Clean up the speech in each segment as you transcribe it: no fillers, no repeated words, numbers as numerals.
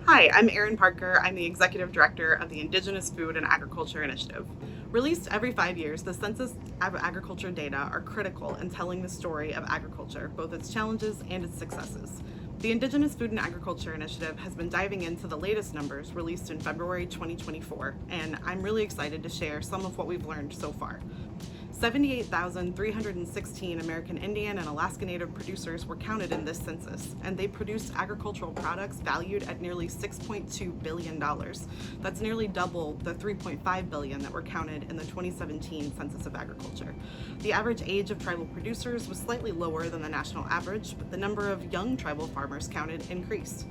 Hi, I'm Erin Parker. I'm the Executive Director of the Indigenous Food and Agriculture Initiative. Released every 5 years, the Census agriculture data are critical in telling the story of agriculture, both its challenges and its successes. The Indigenous Food and Agriculture Initiative has been diving into the latest numbers released in February 2024, and I'm really excited to share some of what we've learned so far. 78,316 American Indian and Alaska Native producers were counted in this census, and they produced agricultural products valued at nearly $6.2 billion. That's nearly double the $3.5 billion that were counted in the 2017 Census of Agriculture. The average age of tribal producers was slightly lower than the national average, but the number of young tribal farmers counted increased.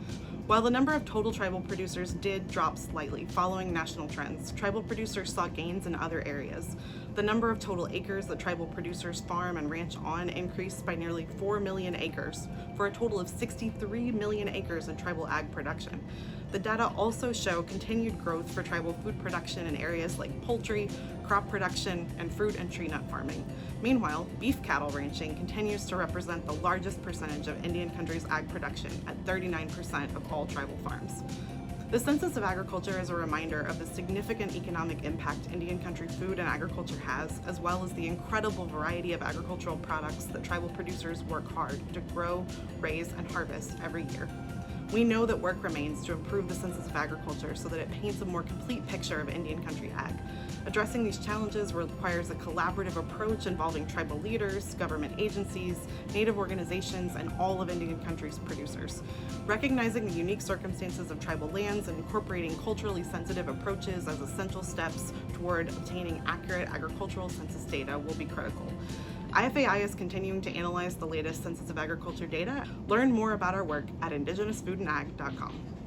While the number of total tribal producers did drop slightly following national trends, tribal producers saw gains in other areas. The number of total acres that tribal producers farm and ranch on increased by nearly 4 million acres, for a total of 63 million acres in tribal ag production. The data also show continued growth for tribal food production in areas like poultry, crop production, and fruit and tree nut farming. Meanwhile, beef cattle ranching continues to represent the largest percentage of Indian country's ag production at 39% of all tribal farms. The Census of Agriculture is a reminder of the significant economic impact Indian country food and agriculture has, as well as the incredible variety of agricultural products that tribal producers work hard to grow, raise, and harvest every year. We know that work remains to improve the Census of Agriculture so that it paints a more complete picture of Indian country ag. Addressing these challenges requires a collaborative approach involving tribal leaders, government agencies, Native organizations, and all of Indian country's producers. Recognizing the unique circumstances of tribal lands and incorporating culturally sensitive approaches as essential steps toward obtaining accurate agricultural census data will be critical. IFAI is continuing to analyze the latest Census of Agriculture data. Learn more about our work at indigenousfoodandag.com.